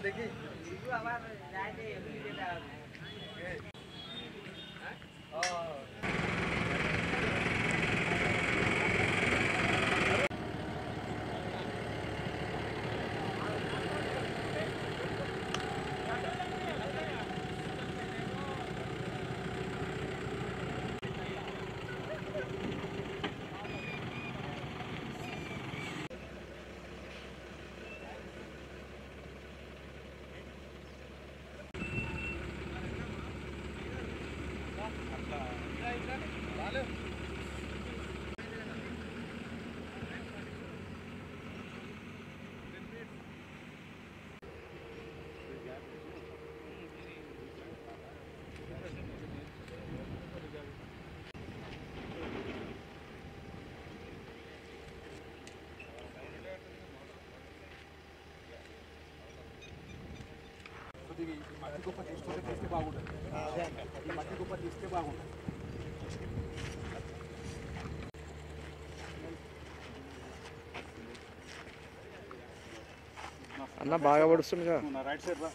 দেখি మట్టి గొప్ప తీస్తే బాగుంటుంది. ఈ మట్టి గొప్ప తీస్తే బాగుంటుంది. అన్న బాగా పడుస్తుంది రైట్ సైడ్ రా.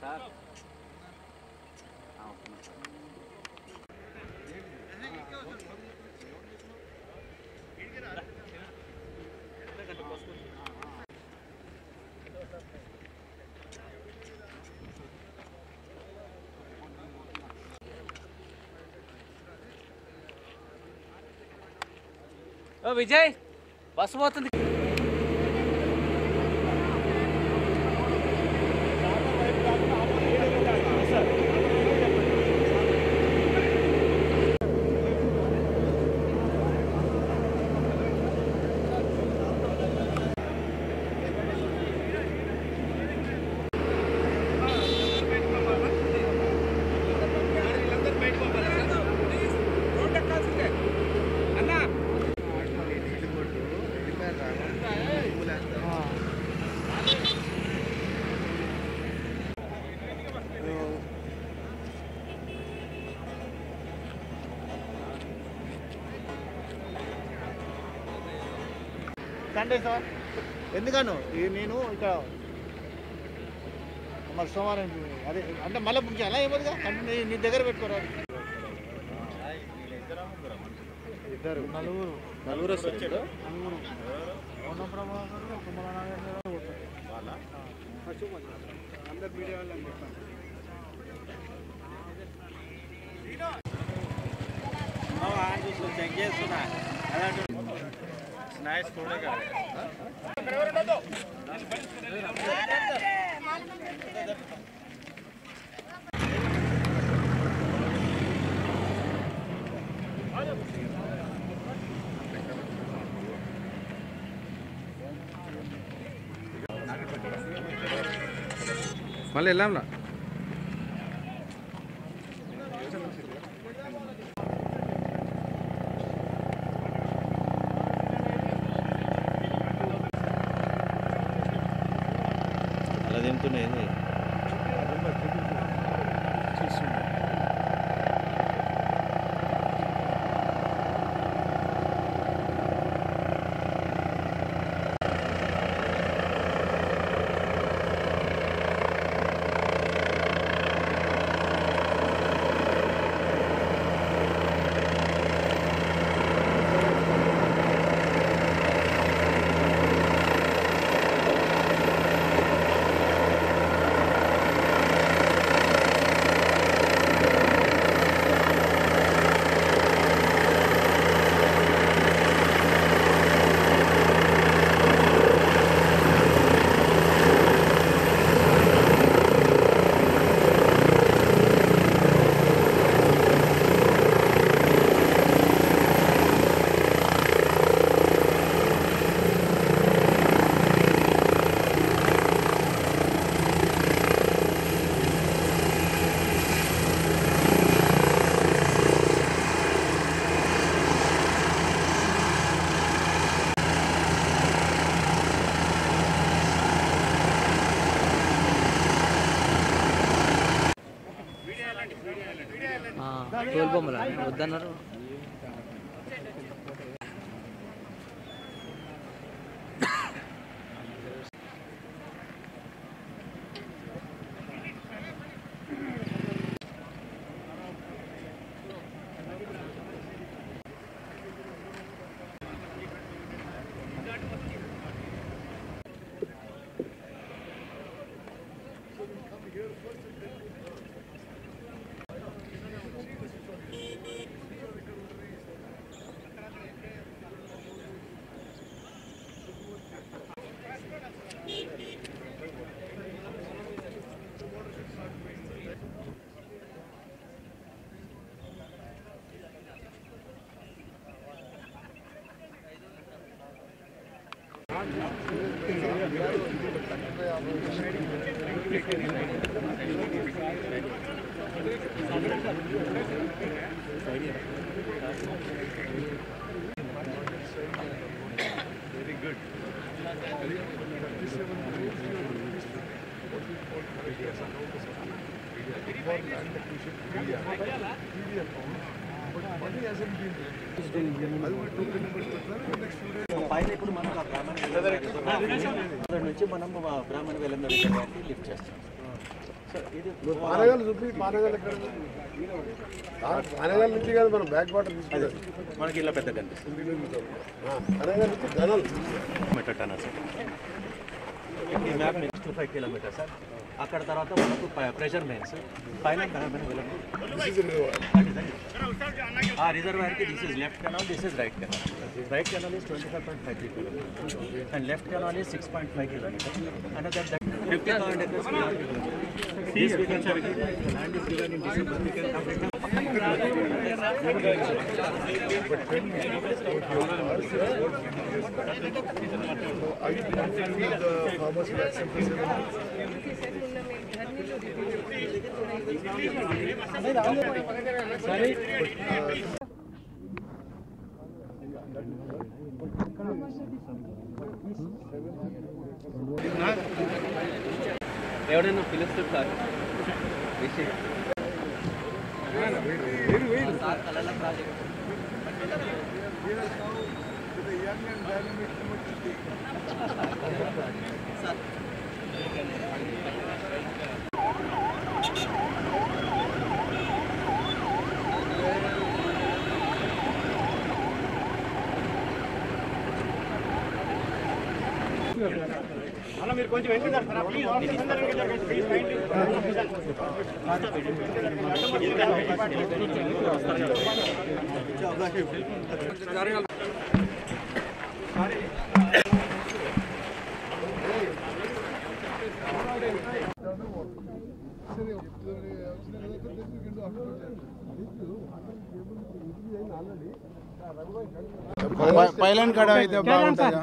సార్ విజయ్ బస్సు పోతుంది. సండే సార్ ఎందుకను నేను ఇక్కడ మరి సోమవారం అదే అంటే మళ్ళీ బుక్ చేయాలా ఏమోదిగా అంటే నీ దగ్గర పెట్టుకోరా. ఇద్దరు నలుగురు వస్తారు. అందరు మీడియా వాళ్ళని చెప్పండి. చెక్ చేస్తున్నా స్నాక్స్ కూడా మళ్ళీ వెళ్ళాంలా. అలా తింటున్నాయి. తోలుబొమ్మలా వద్దన్నారు. Very good. పైన ఇప్పుడు మనం నుంచి మనం బ్రాహ్మణ వేలంలో లిఫ్ట్ చేస్తాం. పానగాలు చూపి పానగాలు ఎక్కడ పానగాల నుంచి కాదు మనం బ్యాక్ వాటర్ తీసుకుంటాం. మనకి ఇలా పెద్ద కనిపిస్తుంది. పానగాల నుంచి ధనల్ మీటర్ టన్ సార్. ఈ మ్యాప్ 65 కిలోమీటర్ సార్. అక్కడ తర్వాత మనకు ప్రెషర్ మెయిన్స్ పైన బ్రాహ్మణ వేలం. ఆ రిజర్వాయర్కి this is left canal, this is right canal. Right canal is 25.53 kilometers and left canal is 6.5 kilometers. Another 50,000 acres we have to do. This we can complete. Land is given in December. We can complete. Are you confident the farmers will accept this? ఎవడైనా పిలుస్తారు sir అలా మీరు కొంచెం వెంటనే చేస్తారా please పైలైన్ కాడ అయితే బాగుంటుంది.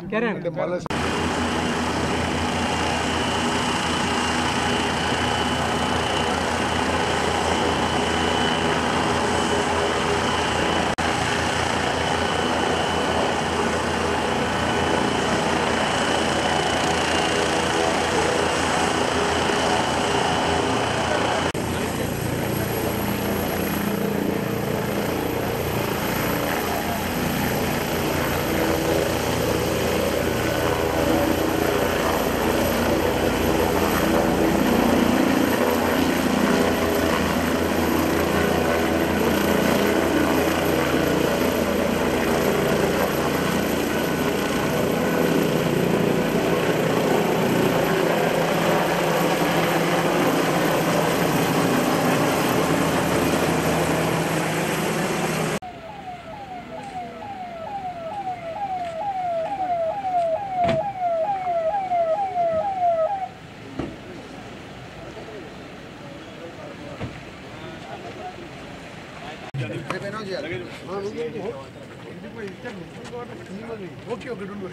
ఓకే ఒకటి ఉండు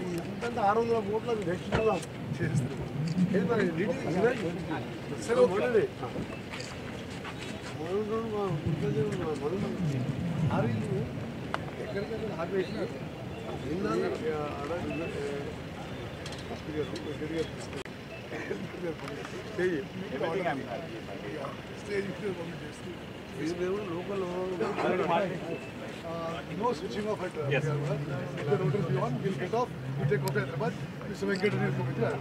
ఇంత 600 కోట్ల నెక్స్ట్ చేస్తాం సరే ఉండదు ఎక్కడికక్కడ ఆపేసినారు నిన్న No switching off at yes. If the road will be on, we'll get off, we'll take off at Hyderabad, Mr. Venkatran will come with that.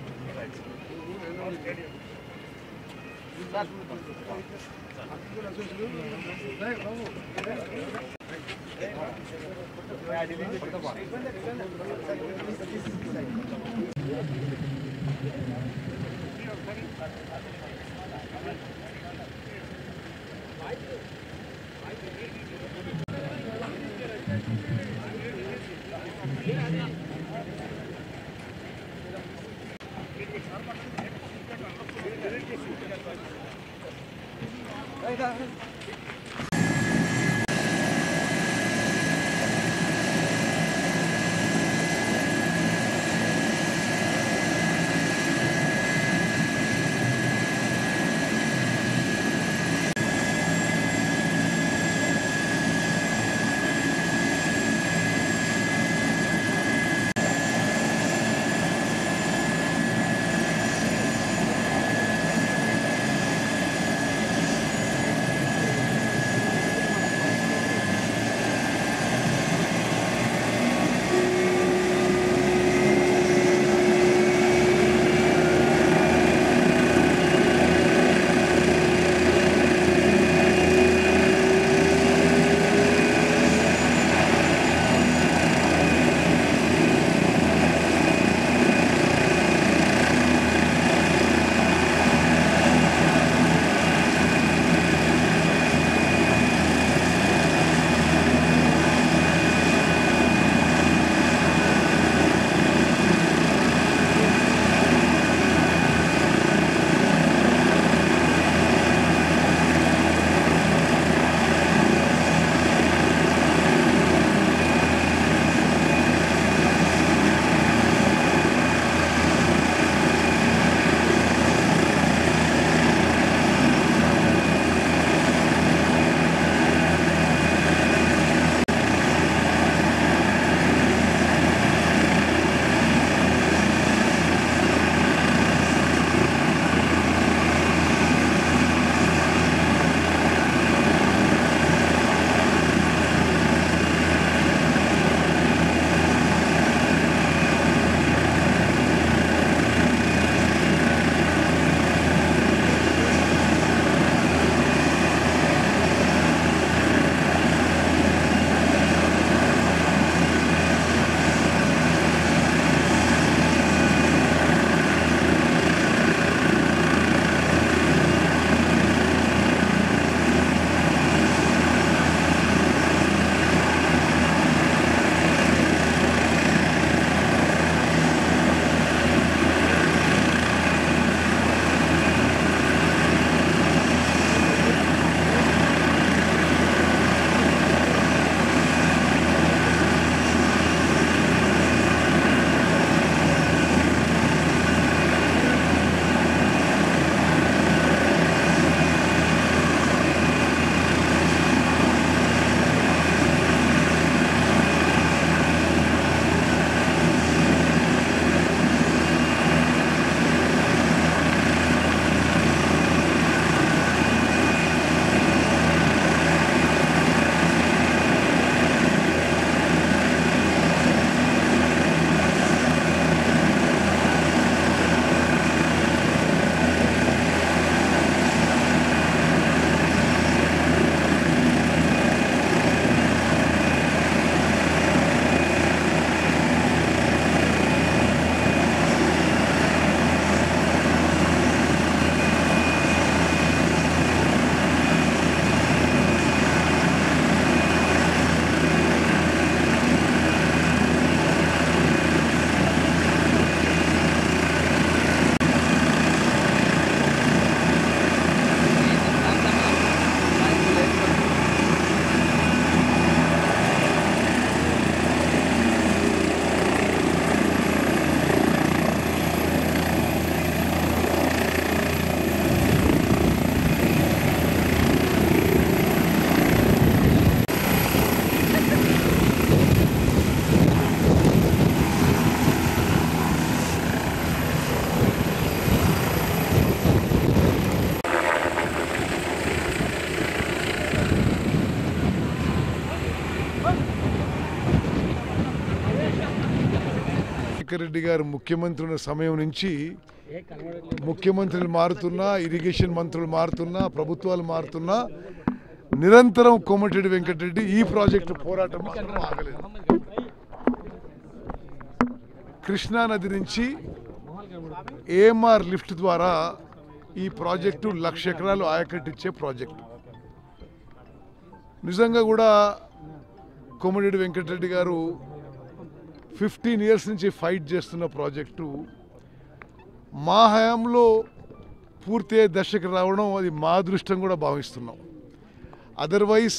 Rajasekhara Reddy గారు ముఖ్యమంత్రి ఉన్న సమయం నుంచి ముఖ్యమంత్రులు మారుతున్నా, ఇరిగేషన్ మంత్రులు మారుతున్నా, ప్రభుత్వాలు మారుతున్నా నిరంతరం కోమటిరెడ్డి వెంకటరెడ్డి ఈ ప్రాజెక్టు పోరాటం మాత్రం ఆగలేదు. కృష్ణానది నుంచి ఏఎంఆర్ లిఫ్ట్ ద్వారా ఈ ప్రాజెక్టు 1,00,000 ఎకరాలు ఆయకట్టిచ్చే ప్రాజెక్టు. నిజంగా కూడా కోమటిరెడ్డి వెంకటరెడ్డి గారు 15 ఇయర్స్ నుంచి ఫైట్ చేస్తున్న ప్రాజెక్టు మా హయాంలో పూర్తి దశకు రావడం అది మా అదృష్టం కూడా భావిస్తున్నాం. అదర్వైజ్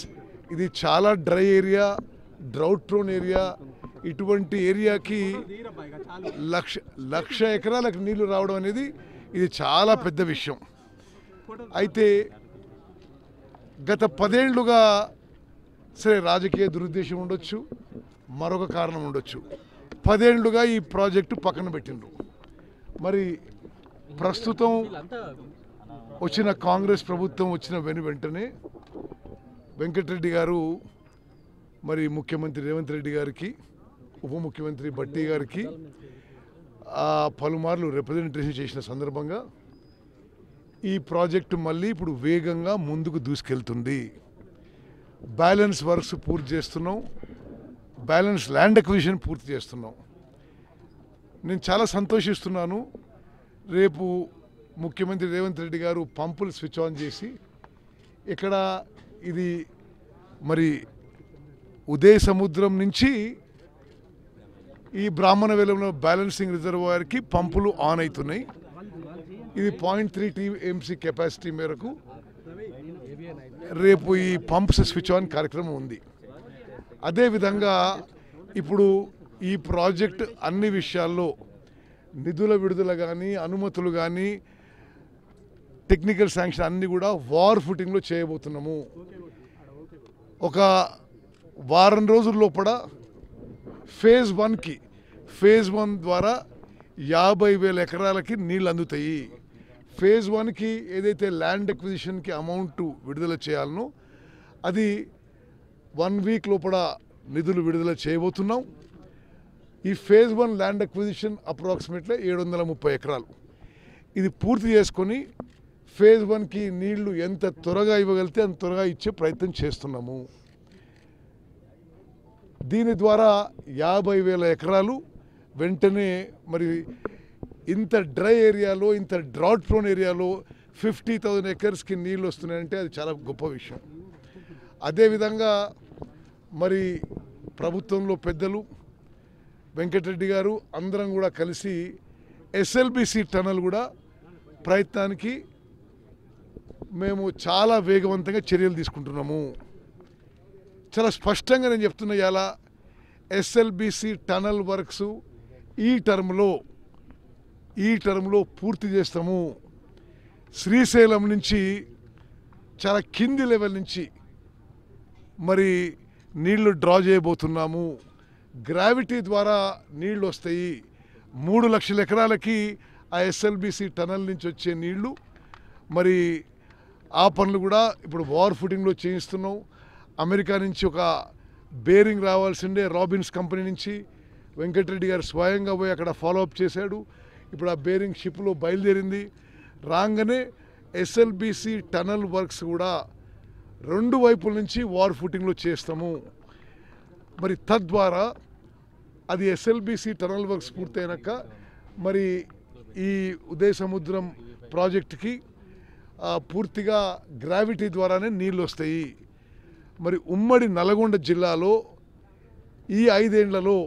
ఇది చాలా dry area, drought prone area. ఇటువంటి ఏరియాకి 1,00,000 ఎకరాలకు నీళ్లు రావడం అనేది ఇది చాలా పెద్ద విషయం. అయితే గత 10 ఏళ్లుగా సరే రాజకీయ దురుద్దేశం ఉండొచ్చు, మరొక కారణం ఉండొచ్చు, 10 ఏళ్లుగా ఈ ప్రాజెక్టు పక్కన పెట్టిండ్రు. మరి ప్రస్తుతం వచ్చిన కాంగ్రెస్ ప్రభుత్వం వచ్చిన వెంటనే వెంకటరెడ్డి గారు మరి ముఖ్యమంత్రి రేవంత్ రెడ్డి గారికి, ఉప ముఖ్యమంత్రి భట్టి గారికి పలుమార్లు రిప్రజెంటేషన్ చేసిన సందర్భంగా ఈ ప్రాజెక్టు మళ్ళీ ఇప్పుడు వేగంగా ముందుకు దూసుకెళ్తుంది. బ్యాలెన్స్ వర్క్స్ పూర్తి చేస్తున్నాం, బ్యాలెన్స్ ల్యాండ్ అక్విజిషన్ పూర్తి చేస్తున్నాం. నేను చాలా సంతోషిస్తున్నాను. రేపు ముఖ్యమంత్రి రేవంత్ రెడ్డి గారు పంపులు స్విచ్ ఆన్ చేసి ఇక్కడ ఇది మరి ఉదయ సముద్రం నుంచి ఈ బ్రాహ్మణ వెలంలో బ్యాలెన్సింగ్ రిజర్వాయర్కి పంపులు ఆన్ అవుతున్నాయి. ఇది 0.3 TMC కెపాసిటీ మేరకు రేపు ఈ పంప్స్ స్విచ్ ఆన్ కార్యక్రమం ఉంది. అదేవిధంగా ఇప్పుడు ఈ ప్రాజెక్ట్ అన్ని విషయాల్లో నిధుల విడుదల కానీ, అనుమతులు కానీ, టెక్నికల్ శాంక్షన్ అన్నీ కూడా వార్ ఫుటింగ్లో చేయబోతున్నాము. ఒక వారం రోజుల లోపల ఫేజ్ 1 ద్వారా 50,000 ఎకరాలకి నీళ్ళు అందుతాయి. ఫేజ్ 1కి ఏదైతే ల్యాండ్ అక్విజిషన్కి అమౌంట్ విడుదల చేయాలనో అది 1 వీక్ లోపల నిధులు విడుదల చేయబోతున్నాం. ఈ ఫేజ్ 1 ల్యాండ్ అక్విజిషన్ అప్రాక్సిమేట్లీ 730 ఎకరాలు. ఇది పూర్తి చేసుకొని ఫేజ్ 1కి నీళ్లు ఎంత త్వరగా ఇవ్వగలిగితే అంత త్వరగా ఇచ్చే ప్రయత్నం చేస్తున్నాము. దీని ద్వారా 50,000 ఎకరాలు వెంటనే మరి ఇంత డ్రై ఏరియాలో, ఇంత డ్రాట్ ప్రోన్ ఏరియాలో 50,000 ఎకర్స్కి నీళ్ళు వస్తున్నాయంటే అది చాలా గొప్ప విషయం. అదేవిధంగా మరి ప్రభుత్వంలో పెద్దలు వెంకటరెడ్డి గారు అందరం కూడా కలిసి SLBC టనల్ కూడా ప్రయత్నానికి మేము చాలా వేగవంతంగా చర్యలు తీసుకుంటున్నాము. చాలా స్పష్టంగా నేను చెప్తున్నా, ఇలా SLBC టనల్ వర్క్స్ ఈ టర్మ్లో పూర్తి చేస్తాము. శ్రీశైలం నుంచి చాలా కింది లెవెల్ నుంచి మరి నీళ్లు డ్రా చేయబోతున్నాము. గ్రావిటీ ద్వారా నీళ్లు వస్తాయి. 3 లక్షల ఎకరాలకి ఆ SLBC టనల్ నుంచి వచ్చే నీళ్లు మరి ఆ పనులు కూడా ఇప్పుడు వార్ ఫుటింగ్లో చేయిస్తున్నాం. అమెరికా నుంచి ఒక బేరింగ్ రావాల్సిందే రాబిన్స్ కంపెనీ నుంచి. వెంకటరెడ్డి గారు స్వయంగా పోయి అక్కడ ఫాలోఅప్ చేశాడు. ఇప్పుడు ఆ బేరింగ్ షిప్లో బయలుదేరింది. రాగానే SLBC టనల్ వర్క్స్ కూడా 2 వైపుల నుంచి వార్ ఫుటింగ్లో చేస్తాము. మరి తద్వారా అది SLBC టనల్ వర్క్స్ పూర్తయినాక మరి ఈ ఉదయ సముద్రం ప్రాజెక్టుకి పూర్తిగా గ్రావిటీ ద్వారానే నీళ్ళు వస్తాయి. మరి ఉమ్మడి నల్గొండ జిల్లాలో ఈ 5 ఏళ్లలో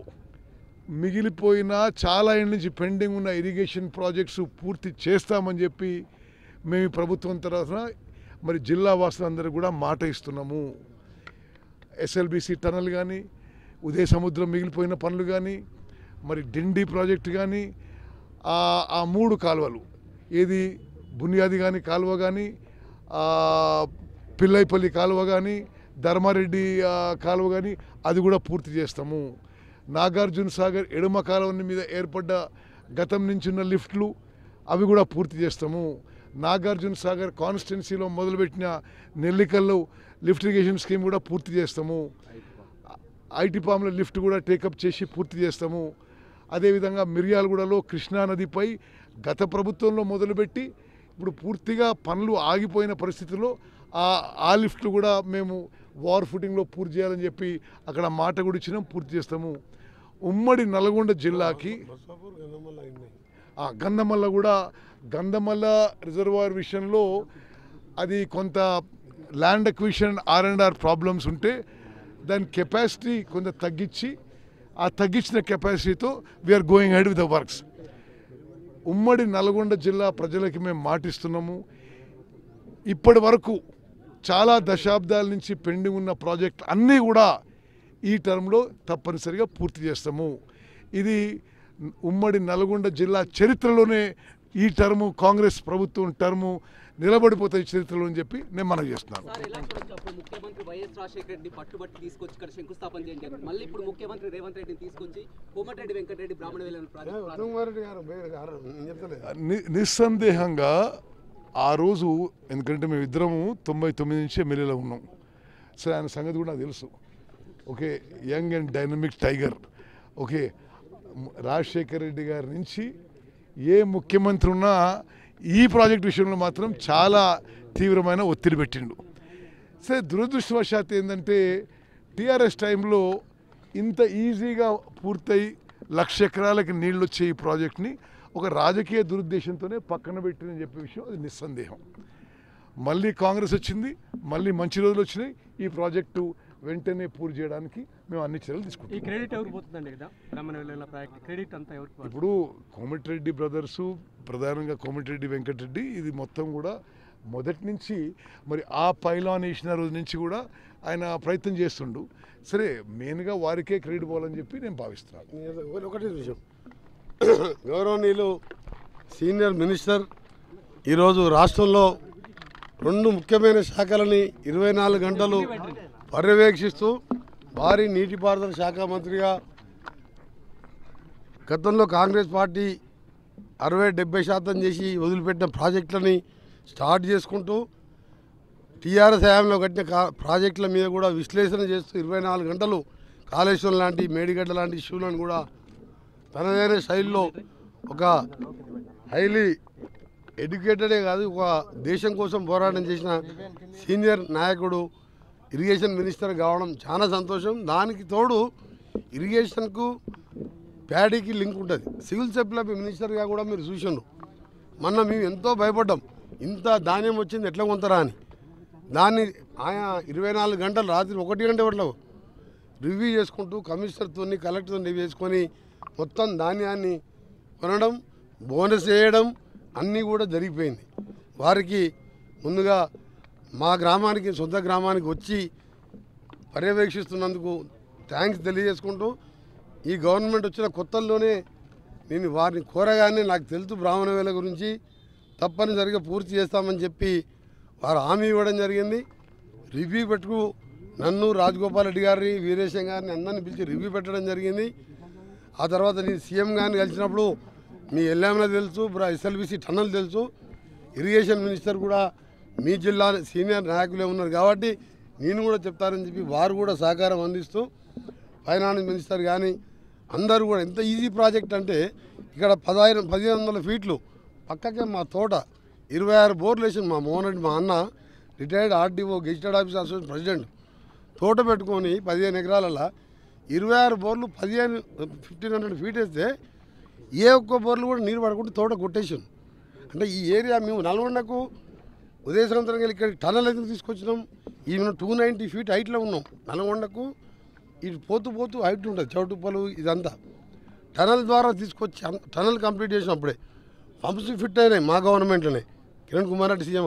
మిగిలిపోయిన చాలా ఏళ్ళ నుంచి పెండింగ్ ఉన్న ఇరిగేషన్ ప్రాజెక్ట్స్ పూర్తి చేస్తామని చెప్పి మేము ప్రభుత్వం తరఫున మరి జిల్లా వాసులందరూ కూడా మాట ఇస్తున్నాము. SLBC టనల్ కానీ, ఉదయ సముద్రం మిగిలిపోయిన పనులు కానీ, మరి డిండి ప్రాజెక్టు కానీ, ఆ 3 కాలువలు ఏది బునియాది కానీ కాలువ కానీ, పిల్లైపల్లి కాలువ కానీ, ధర్మారెడ్డి కాలువ కానీ అది కూడా పూర్తి చేస్తాము. నాగార్జున సాగర్ ఎడమ కాలువ మీద ఏర్పడ్డ గతం నుంచి ఉన్న లిఫ్ట్లు అవి కూడా పూర్తి చేస్తాము. నాగార్జున సాగర్ కాన్స్టిట్యున్సీలో మొదలుపెట్టిన నెల్లికల్లో లిఫ్ట్ ఇరిగేషన్ స్కీమ్ కూడా పూర్తి చేస్తాము. ఐటీ పామ్ల లిఫ్ట్ కూడా టేకప్ చేసి పూర్తి చేస్తాము. అదేవిధంగా మిర్యాలగూడలో కృష్ణానదిపై గత ప్రభుత్వంలో మొదలుపెట్టి ఇప్పుడు పూర్తిగా పనులు ఆగిపోయిన పరిస్థితుల్లో ఆ లిఫ్ట్లు కూడా మేము వార్ ఫుటింగ్లో పూర్తి చేయాలని చెప్పి అక్కడ మాట కూడా ఇచ్చినాం, పూర్తి చేస్తాము. ఉమ్మడి నల్గొండ జిల్లాకి గంధమల్ల కూడా గంధమల్ల రిజర్వాయర్ విషయంలో అది కొంత ల్యాండ్ అక్విజిషన్ R&R ప్రాబ్లమ్స్ ఉంటే దాని కెపాసిటీ కొంత తగ్గించి ఆ తగ్గించిన కెపాసిటీతో we're going head with the works. ఉమ్మడి నల్గొండ జిల్లా ప్రజలకి మేము మాటిస్తున్నాము, ఇప్పటి వరకు చాలా దశాబ్దాల నుంచి పెండింగ్ ఉన్న ప్రాజెక్ట్ అన్నీ కూడా ఈ టర్మ్లో తప్పనిసరిగా పూర్తి చేస్తాము. ఇది ఉమ్మడి నల్గొండ జిల్లా చరిత్రలోనే ఈ టర్ము కాంగ్రెస్ ప్రభుత్వం టర్ము నిలబడిపోతాయి చరిత్రలో అని చెప్పి నేను మనవి చేస్తున్నాను. ముఖ్యమంత్రి వైఎస్ రాజశేఖర రెడ్డి పట్టుబట్టి తీసుకొచ్చి ఇక్కడ శంకుస్థాపన చేయండి, మళ్ళీ ఇప్పుడు ముఖ్యమంత్రి రేవంత్ రెడ్డిని తీసుకొచ్చి కోమటిరెడ్డి వెంకటరెడ్డి బ్రాహ్మణవేల నిస్సందేహంగా ఆ రోజు, ఎందుకంటే మేము ఇద్దరము 99 నుంచి ఎమ్మెల్యేలో ఉన్నాం, సరే ఆయన సంగతి కూడా నాకు తెలుసు. Okay, young and dynamic tiger. Okay, Rajasekhara Reddy గారి నుంచి ఏ ముఖ్యమంత్రి ఉన్నా ఈ ప్రాజెక్ట్ విషయంలో మాత్రం చాలా తీవ్రమైన ఒత్తిడి పెట్టిండు. సరే, దురదృష్టవశాత్తు ఏంటంటే టీఆర్ఎస్ టైంలో ఇంత ఈజీగా పూర్తయి 1,00,000 ఎకరాలకి నీళ్ళు వచ్చే ఈ ప్రాజెక్ట్ని ఒక రాజకీయ దురుద్దేశంతోనే పక్కన పెట్టిందని చెప్పే విషయం అది నిస్సందేహం. మళ్ళీ కాంగ్రెస్ వచ్చింది, మళ్ళీ మంచి రోజులు వచ్చినాయి, ఈ ప్రాజెక్టు వెంటనే పూర్తి చేయడానికి మేము అన్ని చర్యలు తీసుకుంటాం. ఈ క్రెడిట్ ఎవరికి పోతుందండి కదా బ్రాహ్మణవేల ప్రాజెక్ట్ క్రెడిట్ అంతా ఎవరికి? ఇప్పుడు కోమటిరెడ్డి బ్రదర్సు, ప్రధానంగా కోమటిరెడ్డి వెంకటరెడ్డి, ఇది మొత్తం కూడా మొదటి నుంచి మరి ఆ పైలాన్ వేసిన రోజు నుంచి కూడా ఆయన ప్రయత్నం చేస్తుండు. సరే, మెయిన్గా వారికే క్రెడిట్ పోవాలని చెప్పి నేను భావిస్తున్నాను. ఒకటి విషయం, గౌరవనీయులు సీనియర్ మినిస్టర్ ఈరోజు రాష్ట్రంలో 2 ముఖ్యమైన శాఖలని 24 గంటలు పర్యవేక్షిస్తూ భారీ నీటిపారుదల శాఖ మంత్రిగా గతంలో కాంగ్రెస్ పార్టీ 60-70% చేసి వదిలిపెట్టిన ప్రాజెక్టులని స్టార్ట్ చేసుకుంటూ టీఆర్ఎస్ హయాంలో కట్టిన ప్రాజెక్టుల మీద కూడా విశ్లేషణ చేస్తూ 24 గంటలు కాళేశ్వరం లాంటి, మేడిగడ్డ లాంటి ఇష్యూలను కూడా తనదైన శైలిలో ఒక హైలీ ఎడ్యుకేటెడే కాదు, ఒక దేశం కోసం పోరాటం చేసిన సీనియర్ నాయకుడు ఇరిగేషన్ మినిస్టర్ కావడం చాలా సంతోషం. దానికి తోడు ఇరిగేషన్కు ప్యాడీకి లింక్ ఉంటుంది. సివిల్ సప్లై మినిస్టర్గా కూడా మీరు చూసిండ్రు, మొన్న మేము ఎంతో భయపడ్డాం, ఇంత ధాన్యం వచ్చింది ఎట్లా కొంతరా అని. దాన్ని ఆయన 24 గంటలు రాత్రి 1 గంట వరకు రివ్యూ చేసుకుంటూ కమిషనర్తో కలెక్టర్తో రివ్యూ చేసుకొని మొత్తం ధాన్యాన్ని కొనడం, బోనస్ వేయడం అన్నీ కూడా జరిగిపోయింది. వారికి ముందుగా మా గ్రామానికి, సొంత గ్రామానికి వచ్చి పర్యవేక్షిస్తున్నందుకు థ్యాంక్స్ తెలియజేసుకుంటూ, ఈ గవర్నమెంట్ వచ్చిన కొత్తల్లోనే నేను వారిని కోరగానే నాకు తెలుసు బ్రాహ్మణవేల గురించి తప్పనిసరిగా పూర్తి చేస్తామని చెప్పి వారు హామీ ఇవ్వడం జరిగింది. రివ్యూ పెట్టుకు నన్ను, రాజగోపాల్ రెడ్డి గారిని, వీరేశం గారిని అందరిని పిలిచి రివ్యూ పెట్టడం జరిగింది. ఆ తర్వాత నేను సీఎం గారిని కలిసినప్పుడు మీ ఎల్ఎంలో తెలుసు, SLBC టన్నల్ తెలుసు, ఇరిగేషన్ మినిస్టర్ కూడా మీ జిల్లా సీనియర్ నాయకులే ఉన్నారు కాబట్టి నేను కూడా చెప్తారని చెప్పి వారు కూడా సహకారం అందిస్తూ, ఫైనాన్స్ మినిస్టర్ కానీ అందరూ కూడా ఎంత ఈజీ ప్రాజెక్ట్ అంటే ఇక్కడ 1500 ఫీట్లు పక్కకే మా తోట 26 బోర్లు వేసింది. మా మోహన్ రెడ్డి, మా అన్న retired RDO gazetted officer association president, తోట పెట్టుకొని 15 ఎకరాలలో 26 బోర్లు 1500 ఫీట్ వేస్తే ఏ ఒక్క బోర్లు కూడా నీరు పడకుండా తోట కొట్టేసాం. అంటే ఈ ఏరియా మేము నల్గొండకు ఉదయ సంవత్సరం ఇక్కడ టనల్ ఎందుకు తీసుకొచ్చినాం, ఈ 290 ఫీట్ హైట్లో ఉన్నాం. నల్గొండకు ఇటు పోతూ హైట్ ఉంటుంది, చౌటుప్పలు ఇదంతా టనల్ ద్వారా తీసుకొచ్చి టనల్ కంప్లీట్ చేసినప్పుడే పంప్స్ ఫిట్ అయినాయి మా గవర్నమెంట్లోనే. కిరణ్ కుమార్ రెడ్డి సీఎం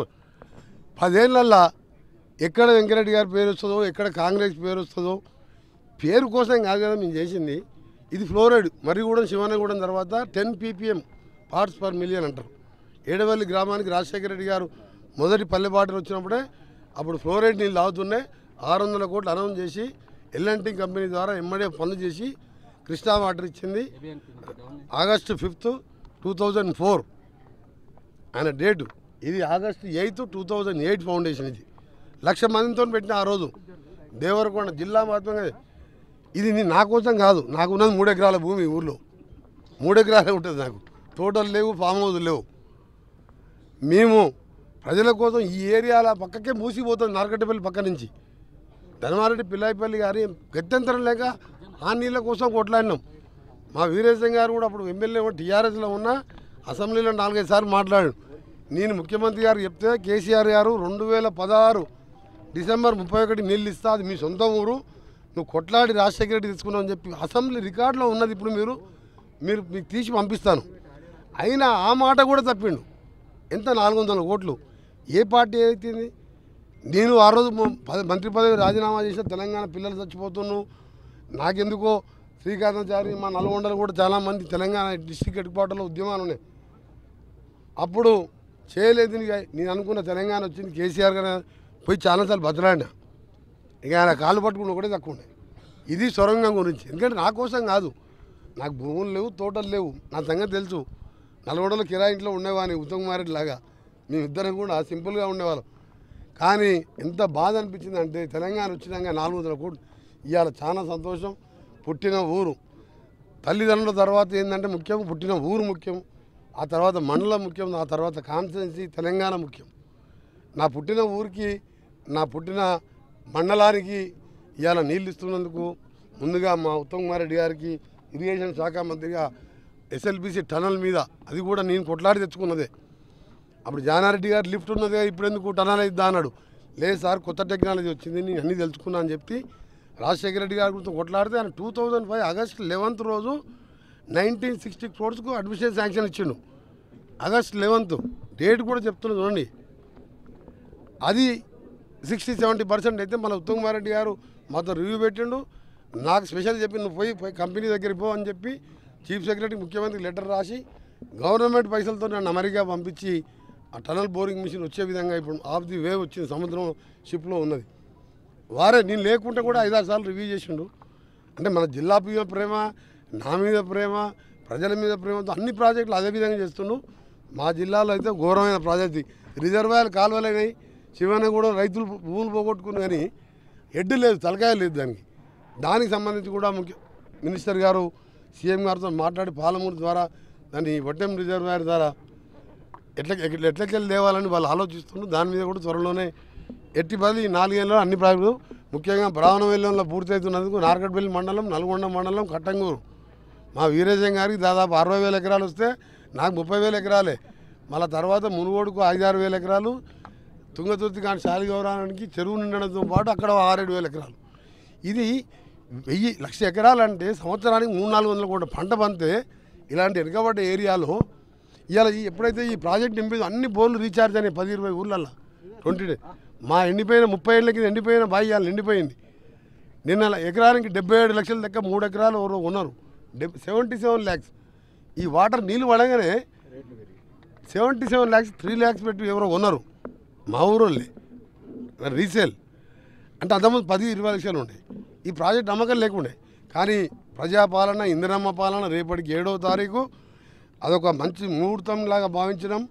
10 ఏళ్ళల్లో ఎక్కడ వెంకరెడ్డి గారి పేరు వస్తుందో, ఎక్కడ కాంగ్రెస్ పేరు వస్తుందో, పేరు కోసం కాదు కదా మేము చేసింది. ఇది ఫ్లోరైడ్ మర్రిగూడెం, శివనగూడెం తర్వాత 10 ppm పార్ట్స్ పర్ మిలియన్ అంటారు. ఏడవల్లి గ్రామానికి రాజశేఖర రెడ్డి గారు మొదటి పల్లె బాటలు వచ్చినప్పుడే అప్పుడు ఫ్లోరైడ్ నీళ్ళు తాగుతున్నాయి. 600 కోట్లు అనౌన్స్ చేసి L&T కంపెనీ ద్వారా ఎమ్మడే పనులు చేసి కృష్ణా వాటర్ ఇచ్చింది. ఆగస్టు 5, 2004 ఆయన డేటు. ఇది ఆగస్టు 8, 2008 ఫౌండేషన్. ఇది 1,00,000 మందితో పెట్టిన ఆ రోజు దేవరకొండ జిల్లా మాత్రమే. ఇది నా కోసం కాదు, నాకున్నది 3 ఎకరాల భూమి ఊర్లో. 3 ఎకరాలే ఉంటుంది నాకు. తోటలు లేవు, ఫామ్ హౌజులు లేవు. మేము ప్రజల కోసం ఈ ఏరియాల పక్కకే మూసిపోతుంది. నార్కట్టపల్లి పక్క నుంచి ధర్మారెడ్డి పిల్లాయిపల్లి గారి గత్యంతరం లేక ఆ నీళ్ళ కోసం కొట్లాడినాం. మా వీరేశం గారు కూడా అప్పుడు ఎమ్మెల్యే టీఆర్ఎస్లో ఉన్న అసెంబ్లీలో 4-5 సార్లు మాట్లాడాడు. నేను ముఖ్యమంత్రి గారు చెప్తే కేసీఆర్ గారు 2016 డిసెంబర్ 31 నీళ్ళు ఇస్తా, అది మీ సొంత ఊరు, నువ్వు కొట్లాడి రాజశేఖర రెడ్డి తీసుకున్నావు అని చెప్పి అసెంబ్లీ రికార్డులో ఉన్నది. ఇప్పుడు మీకు తీసి పంపిస్తాను. అయినా ఆ మాట కూడా తప్పిండు. ఎంత 400 కోట్లు ఏ పార్టీ అవుతుంది? నేను ఆ రోజు మంత్రి పదవి రాజీనామా చేసిన తెలంగాణ పిల్లలు చచ్చిపోతున్నావు, నాకెందుకో శ్రీకాంతాచారి మా నల్గొండలు కూడా చాలామంది తెలంగాణ డిస్ట్రిక్ట్ హెడ్ క్వార్టర్లో ఉద్యమాలు ఉన్నాయి. అప్పుడు చేయలేదు. నేను అనుకున్న తెలంగాణ వచ్చింది కేసీఆర్ గారు పోయి చాలాసార్లు బతలాడినా. ఇక ఆయన కాళ్ళు పట్టుకుని ఒకటే తక్కువ ఉండే. ఇది సొరంగం గురించి. ఎందుకంటే నా కోసం కాదు, నాకు భూములు లేవు, తోటలు లేవు, నా సంగతి తెలుసు. నల్గొండలో కిరాయి ఇంట్లో ఉండేవాడిని ఉత్తమ్ కుమార్ రెడ్డి లాగా. మేమిద్దరం కూడా సింపుల్గా ఉండేవాళ్ళం. కానీ ఎంత బాధ అనిపించింది అంటే తెలంగాణ వచ్చినాక 400 కోట్లు ఇవాళ చాలా సంతోషం. పుట్టిన ఊరు తల్లిదండ్రుల తర్వాత ఏంటంటే ముఖ్యం, పుట్టిన ఊరు ముఖ్యం, ఆ తర్వాత మండలం ముఖ్యం, ఆ తర్వాత కాన్స్టిట్యున్సీ తెలంగాణ ముఖ్యం. నా పుట్టిన ఊరికి, నా పుట్టిన మండలానికి ఇవాళ నీళ్ళు ఇస్తున్నందుకు ముందుగా మా ఉత్తమ్ కుమార్ రెడ్డి గారికి ఇరిగేషన్ శాఖ మంత్రిగా ఎస్ఎల్బీసీ టనల్ మీద అది కూడా నేను కొట్లాడి తెచ్చుకున్నదే. అప్పుడు జానారెడ్డి గారు లిఫ్ట్ ఉన్నదే, ఇప్పుడు ఎందుకు టనల్ అయిద్దా అన్నాడు. లేదు సార్, కొత్త టెక్నాలజీ వచ్చింది, నేను అన్నీ తెలుసుకున్నా అని చెప్పి రాజశేఖర రెడ్డి గారి గురించి కొట్లాడితే ఆయన 2005 ఆగస్టు 11th రోజు 1960 crores అడ్మిషన్ శాంక్షన్ ఇచ్చిండు. ఆగస్టు 11th డేట్ కూడా చెప్తున్నా చూడండి. అది 60-70% అయితే మన ఉత్తమ్ కుమార్ రెడ్డి గారు మాతో రివ్యూ పెట్టిండు. నాకు స్పెషల్ చెప్పి నువ్వు పోయి కంపెనీ దగ్గరికి పో అని చెప్పి చీఫ్ సెక్రటరీ ముఖ్యమంత్రికి లెటర్ రాసి గవర్నమెంట్ పైసలతో నన్ను అమెరికా పంపించి ఆ టనల్ బోరింగ్ మిషన్ వచ్చే విధంగా ఇప్పుడు ఆఫ్ ది వే వచ్చింది, సముద్రం షిప్లో ఉన్నది. వారే నేను లేకుంటే కూడా 5-6 సార్లు రివ్యూ చేసిండు. అంటే మన జిల్లా మీద ప్రేమ, నా మీద ప్రేమ, ప్రజల మీద ప్రేమతో అన్ని ప్రాజెక్టులు అదే విధంగా చేస్తుండు. మా జిల్లాలో అయితే ఘోరమైన ప్రాజెక్ట్ రిజర్వాయర్ కాలువలైనాయి. శివన కూడా రైతులు భూములు పోగొట్టుకుని కానీ హెడ్ లేదు, తలకాయ లేదు దానికి సంబంధించి కూడా మినిస్టర్ గారు సీఎం గారితో మాట్లాడి పాలమూరు ద్వారా దాన్ని వట్టెం రిజర్వాయర్ ద్వారా ఎట్లకెళ్ళి లేవాలని వాళ్ళు ఆలోచిస్తున్నారు. దాని మీద కూడా త్వరలోనే ఎట్టి బది 4 ఏళ్ళలో అన్ని ప్రాజెక్టులు ముఖ్యంగా బ్రాహ్మణవెల్లంలో పూర్తవుతున్నందుకు నార్కట్పల్లి మండలం, నల్గొండ మండలం, కట్టంగూరు మా వీరేశం గారికి దాదాపు 60,000 ఎకరాలు వస్తే నాకు 30,000 ఎకరాలే. మళ్ళీ తర్వాత మునుగోడుకు 5-6 ఎకరాలు, తుంగతుర్తి కానీ శాలిగౌరానికి చెరువు నిండడంతో పాటు అక్కడ 6-7 ఎకరాలు. ఇది 1,00,000 ఎకరాలు అంటే సంవత్సరానికి 300-400 కోట్ల పంట పంతే ఇలాంటి వెనుకబడ్డ ఏరియాలో ఇవాళ ఎప్పుడైతే ఈ ప్రాజెక్ట్ నింపేదో అన్ని బోర్లు రీఛార్జ్ అయినాయి 10-20 ఊర్లల్లో 20 days. మా ఎండిపోయిన 30 ఏళ్ళకి ఎండిపోయిన బావి ఇవాళ నిండిపోయింది. నిన్న ఎకరానికి 77 లక్షల లెక్క 3 ఎకరాలు ఎవరో ఉన్నారు, 77 lakhs. ఈ వాటర్ నీళ్ళు పడగానే 77 lakhs 3 lakhs పెట్టి ఎవరో ఉన్నారు మా ఊరోళ్ళే రీసేల్. అంటే అంతకుముందు 10-20 లక్షలు ఉండే. ఈ ప్రాజెక్ట్ నమ్మకం లేకుండే. కానీ ప్రజాపాలన, ఇందిరమ్మ పాలన రేపటికి 7వ తారీఖు అదొక మంచి ముహూర్తంలాగా భావించడం.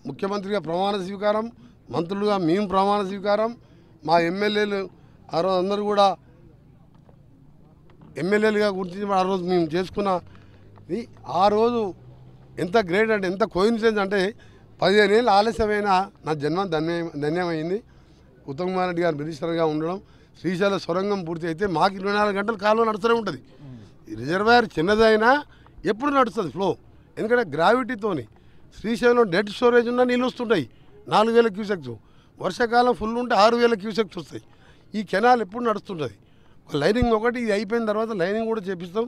ముఖ్యమంత్రిగా ప్రమాణ స్వీకారం, మంత్రులుగా మేము ప్రమాణ స్వీకారం, మా ఎమ్మెల్యేలు ఆ రోజు అందరూ కూడా ఎమ్మెల్యేలుగా గుర్తించి ఆ రోజు మేము చేసుకున్నది. ఆ రోజు ఎంత గ్రేట్ అంటే, ఎంత కోయిన్సిడెన్స్ అంటే 15 ఏళ్ళు ఆలస్యమైన నా జన్మ ధన్యమైంది. ఉత్తమ్ కుమార్ రెడ్డి గారు మినిస్టర్గా ఉండడం, శ్రీశైల సొరంగం పూర్తి అయితే మాకు 24 గంటలు కాలువ నడుస్తూనే ఉంటుంది. రిజర్వాయర్ చిన్నదైనా ఎప్పుడు నడుస్తుంది ఫ్లో, ఎందుకంటే గ్రావిటీతోని శ్రీశైలం డెడ్ స్టోరేజ్ ఉన్న నీళ్ళు వస్తుంటాయి 4,000 క్యూసెక్స్. వర్షాకాలం ఫుల్ ఉంటే 6,000 క్యూసెక్స్ వస్తాయి. ఈ కెనాల్ ఎప్పుడు నడుస్తుంటుంది. లైనింగ్ ఒకటి ఇది అయిపోయిన తర్వాత లైనింగ్ కూడా చేపిస్తాం.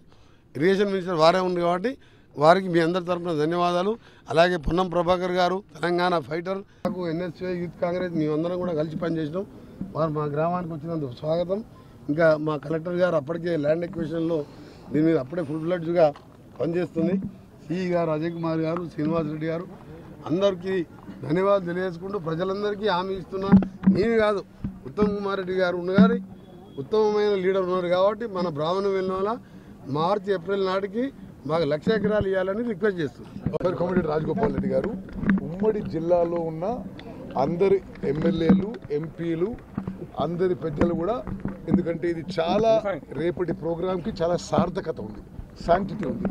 ఇరిగేషన్ మినిస్టర్ వారే ఉంది కాబట్టి వారికి మీ అందరి తరఫున ధన్యవాదాలు. అలాగే పొన్నం ప్రభాకర్ గారు తెలంగాణ ఫైటర్, నాకు ఎన్ఎస్ఏ యూత్ కాంగ్రెస్ మేమందరం కూడా కలిసి పనిచేసినాం. వారు మా గ్రామానికి వచ్చినందుకు స్వాగతం. ఇంకా మా కలెక్టర్ గారు అప్పటికే ల్యాండ్ ఎక్విజిషన్లో దీని మీద అప్పుడే ఫుల్ ఫ్లెడ్జ్గా పనిచేస్తుంది. సిఈ గారు అజయ్ కుమార్ గారు, శ్రీనివాస్ రెడ్డి గారు అందరికీ ధన్యవాదాలు తెలియజేసుకుంటూ ప్రజలందరికీ హామీ ఇస్తున్నా. నేను కాదు, ఉత్తమ్ కుమార్ రెడ్డి గారు ఉన్నగారి ఉత్తమమైన లీడర్ ఉన్నారు కాబట్టి మన బ్రాహ్మణ వెళ్ళిన మార్చి ఏప్రిల్ నాటికి మాకు 1,00,000 ఎకరాలు ఇవ్వాలని రిక్వెస్ట్ చేస్తున్నాం. కోమటిరెడ్డి రాజగోపాల్ రెడ్డి గారు ఉమ్మడి జిల్లాలో ఉన్న అందరి ఎమ్మెల్యేలు, ఎంపీలు, అందరి పెద్దలు కూడా, ఎందుకంటే ఇది చాలా రేపటి ప్రోగ్రాంకి చాలా సార్థకత ఉంది, శాంటిటీ ఉంది.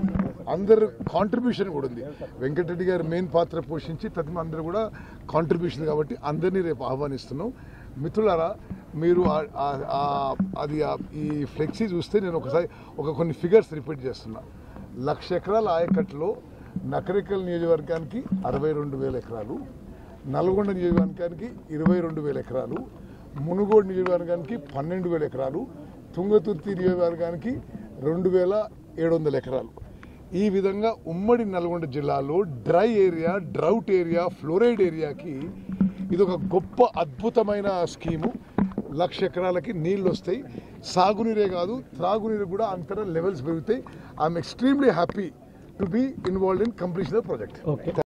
అందరు కాంట్రిబ్యూషన్ కూడా ఉంది. వెంకటరెడ్డి గారు మెయిన్ పాత్ర పోషించి తదిమ అందరూ కూడా కాంట్రిబ్యూషన్ కాబట్టి అందరినీ రేపు ఆహ్వానిస్తున్నాం. మిత్రులారా, మీరు ఈ ఫ్లెక్సీ చూస్తే నేను ఒకసారి కొన్ని ఫిగర్స్ రిపీట్ చేస్తున్నా. 1,00,000 ఎకరాల ఆయకట్టులో నకరికల్ నియోజకవర్గానికి 62,000 ఎకరాలు, నల్గొండ నియోజకవర్గానికి 22,000 ఎకరాలు, మునుగోడు నియోజకవర్గానికి 12,000 ఎకరాలు, తుంగతుర్తి నియోజకవర్గానికి 2,700 ఎకరాలు. ఈ విధంగా ఉమ్మడి నల్గొండ జిల్లాలో dry area, drought area, fluoride ఏరియాకి ఇది ఒక గొప్ప అద్భుతమైన స్కీము. 1,00,000 ఎకరాలకి నీళ్ళు వస్తాయి. సాగునీరే కాదు, త్రాగునీరు కూడా అంతర లెవెల్స్ పెరుగుతాయి. I'm extremely happy to be involved in completion of project.